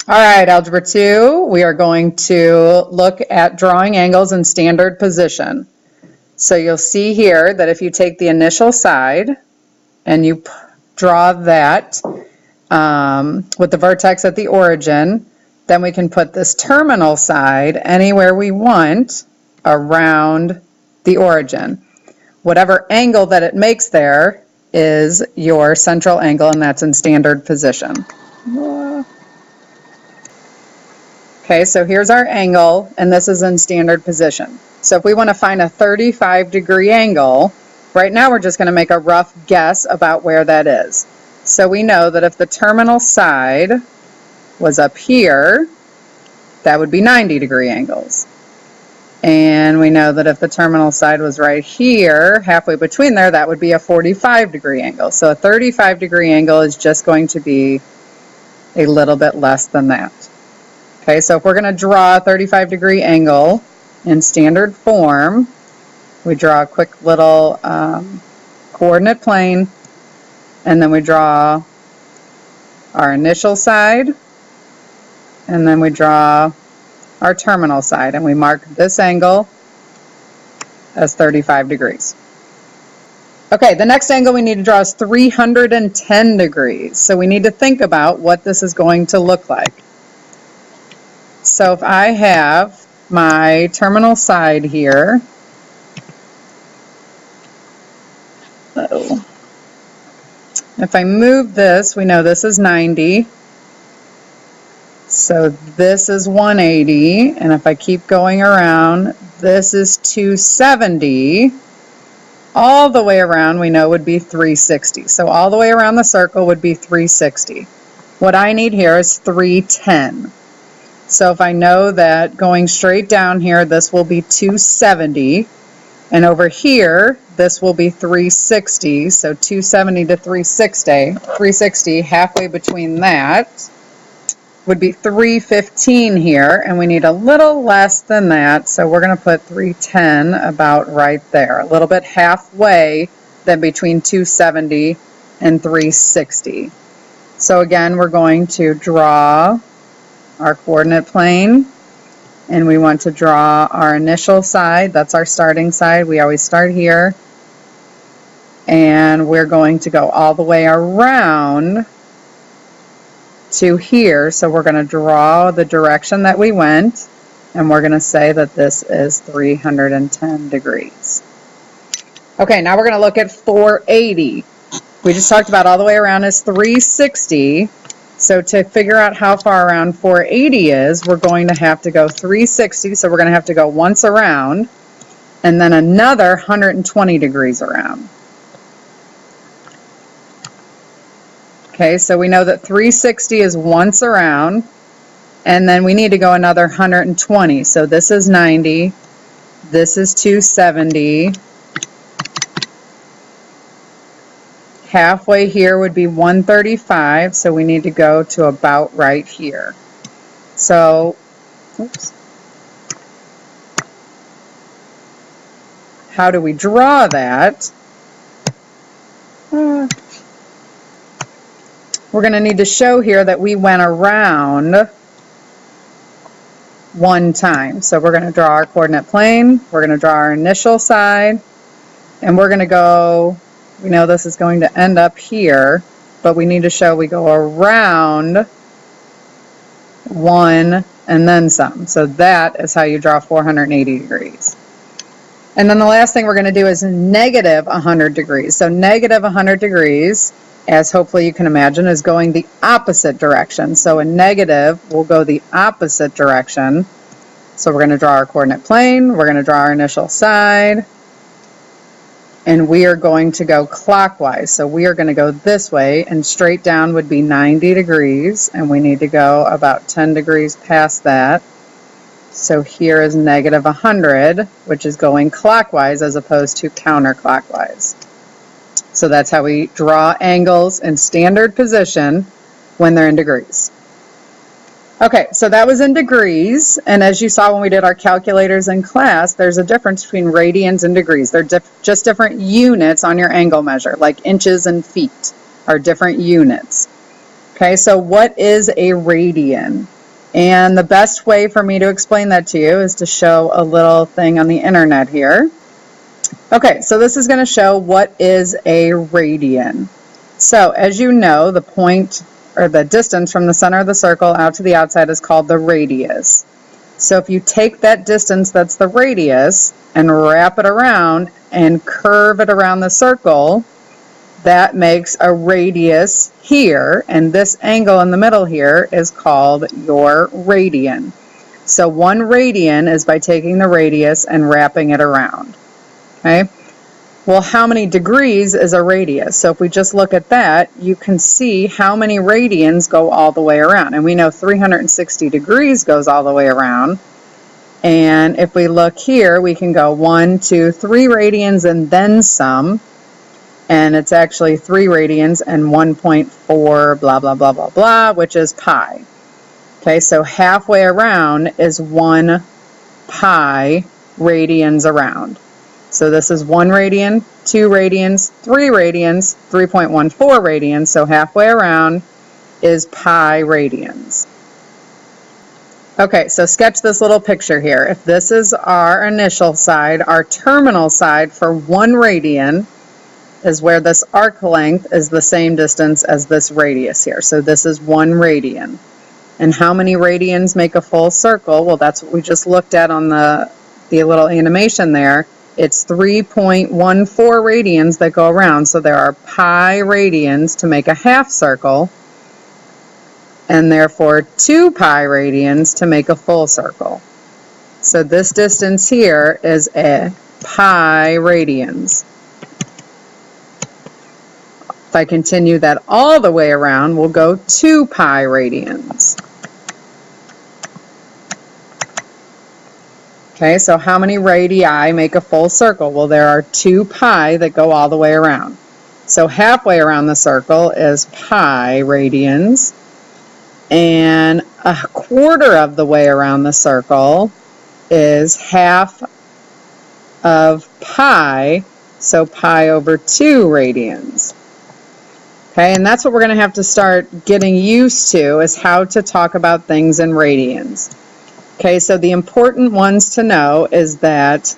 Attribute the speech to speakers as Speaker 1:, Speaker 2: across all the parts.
Speaker 1: All right, Algebra 2, we are going to look at drawing angles in standard position. So you'll see here that if you take the initial side and you draw that with the vertex at the origin, then we can put this terminal side anywhere we want around the origin. Whatever angle that it makes there is your central angle, and that's in standard position. Okay, so here's our angle, and this is in standard position. So if we want to find a 35-degree angle, right now we're just going to make a rough guess about where that is. So we know that if the terminal side was up here, that would be 90-degree angles. And we know that if the terminal side was right here, halfway between there, that would be a 45-degree angle. So a 35-degree angle is just going to be a little bit less than that. Okay, so if we're going to draw a 35-degree angle in standard form, we draw a quick little coordinate plane, and then we draw our initial side, and then we draw our terminal side, and we mark this angle as 35 degrees. Okay, the next angle we need to draw is 310 degrees. So we need to think about what this is going to look like. So if I have my terminal side here, if I move this, we know this is 90. So this is 180, and if I keep going around, this is 270. All the way around we know would be 360. So all the way around the circle would be 360. What I need here is 310. So if I know that going straight down here, this will be 270, and over here, this will be 360. So 270 to 360, halfway between that would be 315 here, and we need a little less than that, so we're going to put 310 about right there, a little bit halfway then between 270 and 360. So again, we're going to draw our coordinate plane, and we want to draw our initial side. That's our starting side. We always start here, and we're going to go all the way around to here. So we're going to draw the direction that we went, and we're going to say that this is 310 degrees. Okay, now we're going to look at 480. We just talked about all the way around is 360. So to figure out how far around 480 is, we're going to have to go 360. So we're going to have to go once around, and then another 120 degrees around. Okay, so we know that 360 is once around, and then we need to go another 120. So this is 90, this is 270. Halfway here would be 135, so we need to go to about right here. So, oops. How do we draw that? We're going to need to show here that we went around one time. So we're going to draw our coordinate plane, we're going to draw our initial side, and we're going to go, we know this is going to end up here, but we need to show we go around one and then some. So that is how you draw 480 degrees. And then the last thing we're going to do is negative 100 degrees. So negative 100 degrees, as hopefully you can imagine, is going the opposite direction. So a negative will go the opposite direction. So we're going to draw our coordinate plane, we're going to draw our initial side, and we are going to go clockwise. So we are going to go this way, and straight down would be 90 degrees, and we need to go about 10 degrees past that. So here is negative 100, which is going clockwise as opposed to counterclockwise. So that's how we draw angles in standard position when they're in degrees. Okay, so that was in degrees, and as you saw when we did our calculators in class, there's a difference between radians and degrees. They're just different units on your angle measure, like inches and feet are different units. Okay, so what is a radian? And the best way for me to explain that to you is to show a little thing on the internet here. Okay, so this is going to show what is a radian. So as you know, the point or the distance from the center of the circle out to the outside is called the radius. So if you take that distance that's the radius and wrap it around and curve it around the circle, that makes a radius here, and this angle in the middle here is called your radian. So 1 radian is by taking the radius and wrapping it around. Okay? Well, how many degrees is a radius? So if we just look at that, you can see how many radians go all the way around. And we know 360 degrees goes all the way around. And if we look here, we can go 1, 2, 3 radians and then some. And it's actually 3 radians and 1.4 blah, blah, blah, blah, blah, which is pi. Okay, so halfway around is 1 pi radians around. So this is 1 radian, 2 radians, 3 radians, 3.14 radians, so halfway around is pi radians. Okay, so sketch this little picture here. If this is our initial side, our terminal side for 1 radian is where this arc length is the same distance as this radius here. So this is 1 radian. And how many radians make a full circle? Well, that's what we just looked at on the little animation there. It's 3.14 radians that go around. So there are pi radians to make a half circle, and therefore 2 pi radians to make a full circle. So this distance here is a pi radians. If I continue that all the way around, we'll go 2 pi radians. Okay, so how many radii make a full circle? Well, there are 2 pi that go all the way around. So halfway around the circle is pi radians, and a quarter of the way around the circle is half of pi, so pi over 2 radians. Okay, and that's what we're going to have to start getting used to, is how to talk about things in radians. Okay, so the important ones to know is that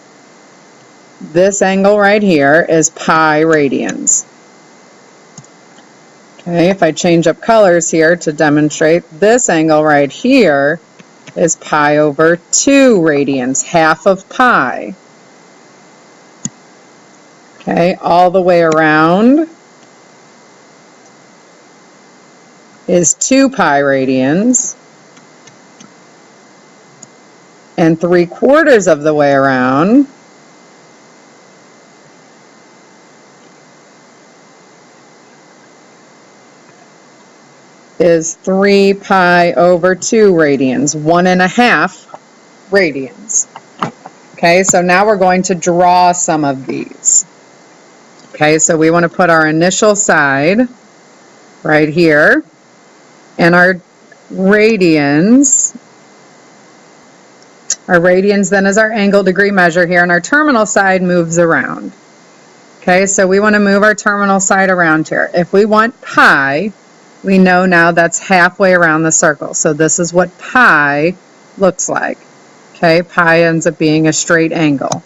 Speaker 1: this angle right here is pi radians. Okay, if I change up colors here to demonstrate, this angle right here is pi over 2 radians, half of pi. Okay, all the way around is 2 pi radians. And 3/4 of the way around is 3 pi over 2 radians, 1.5 radians. Okay, so now we're going to draw some of these. Okay, so we want to put our initial side right here, and our radians. Our radians then is our angle degree measure here, and our terminal side moves around. Okay, so we want to move our terminal side around here. If we want pi, we know now that's halfway around the circle. So this is what pi looks like. Okay, pi ends up being a straight angle.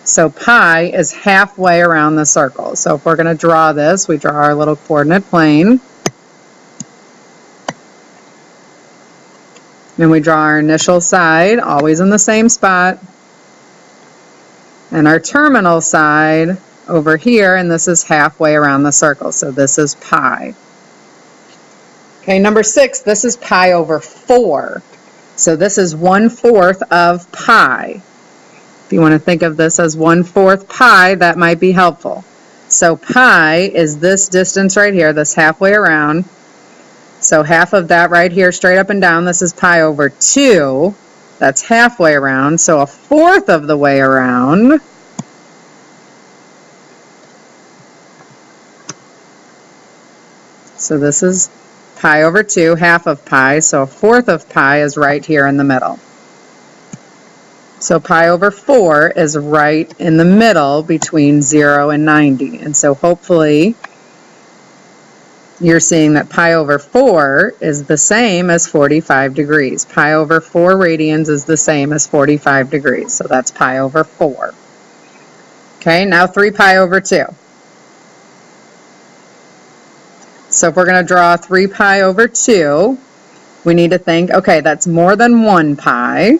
Speaker 1: So pi is halfway around the circle. So if we're going to draw this, we draw our little coordinate plane. And we draw our initial side, always in the same spot. And our terminal side over here, and this is halfway around the circle. So this is pi. Okay, number 6, this is pi over 4. So this is 1/4 of pi. If you want to think of this as 1/4 pi, that might be helpful. So pi is this distance right here, this halfway around. So half of that right here, straight up and down, this is pi over 2. That's halfway around. So 1/4 of the way around so this is pi over 2, half of pi. So 1/4 of pi is right here in the middle. So pi over 4 is right in the middle between 0 and 90. And so hopefully you're seeing that pi over 4 is the same as 45 degrees. Pi over 4 radians is the same as 45 degrees. So that's pi over 4. Okay, now 3 pi over 2. So if we're going to draw 3 pi over 2, we need to think, okay, that's more than 1 pi,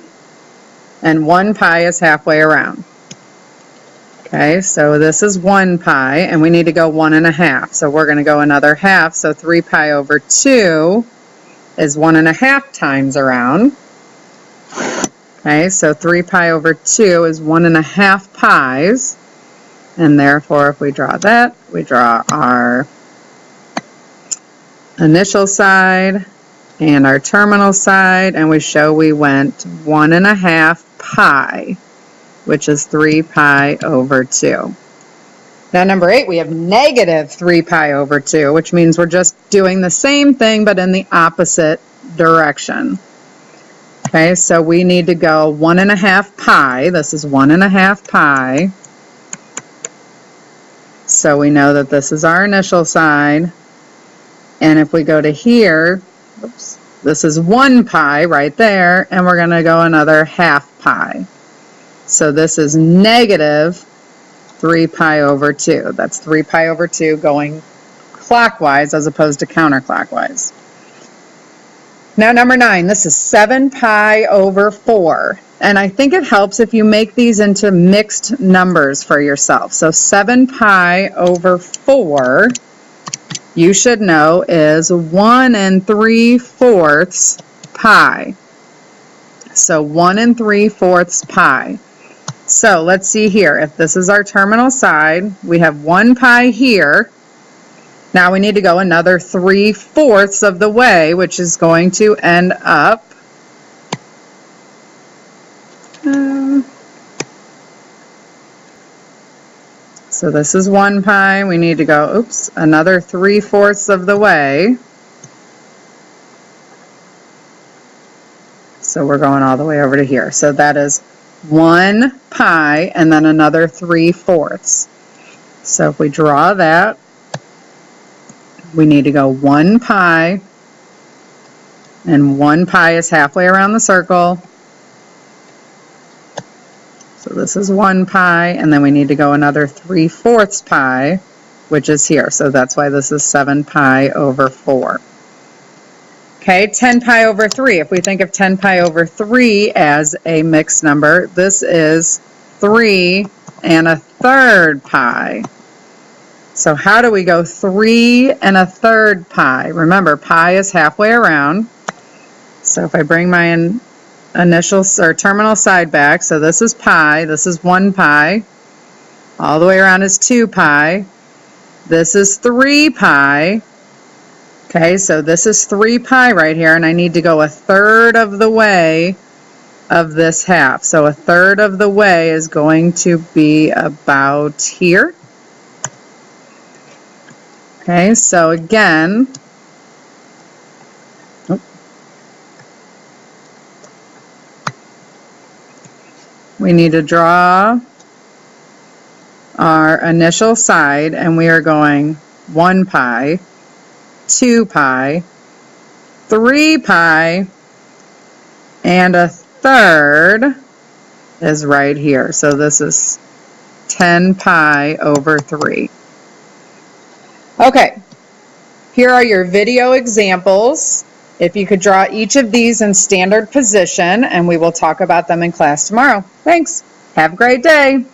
Speaker 1: and 1 pi is halfway around. Okay, so this is 1 pi, and we need to go 1.5. So we're going to go another half, so 3 pi over 2 is 1.5 times around. Okay, so 3 pi over 2 is 1.5 pi's, and therefore if we draw that, we draw our initial side and our terminal side, and we show we went 1.5 pi, which is 3 pi over 2. Now number 8, we have negative 3 pi over 2, which means we're just doing the same thing but in the opposite direction. Okay, so we need to go 1.5 pi. This is 1.5 pi. So we know that this is our initial side. And if we go to here, oops, this is 1 pi right there, and we're going to go another half pi. So this is negative 3 pi over 2. That's 3 pi over 2 going clockwise as opposed to counterclockwise. Now number 9, this is 7 pi over 4. And I think it helps if you make these into mixed numbers for yourself. So 7 pi over 4, you should know, is 1 3/4 pi. So 1 3/4 pi. So let's see here. If this is our terminal side, we have 1 pi here. Now we need to go another 3/4 of the way, which is going to end up so this is 1 pi. We need to go, oops, another 3/4 of the way. So we're going all the way over to here. So that is 1 pi and then another 3/4. So if we draw that, we need to go 1 pi, and 1 pi is halfway around the circle. So this is 1 pi, and then we need to go another 3/4 pi, which is here. So that's why this is 7 pi over 4. Okay, 10 pi over 3. If we think of 10 pi over 3 as a mixed number, this is 3 1/3 pi. So how do we go 3 1/3 pi? Remember, pi is halfway around. So if I bring my initial or terminal side back, so this is pi, this is 1 pi, all the way around is 2 pi, this is 3 pi, okay, so this is 3 pi right here, and I need to go 1/3 of the way of this half. So 1/3 of the way is going to be about here. Okay, so again, we need to draw our initial side, and we are going 1 pi, 2 pi, 3 pi, and 1/3 is right here. So this is 10 pi over 3. Okay, here are your video examples. If you could draw each of these in standard position, and we will talk about them in class tomorrow. Thanks. Have a great day.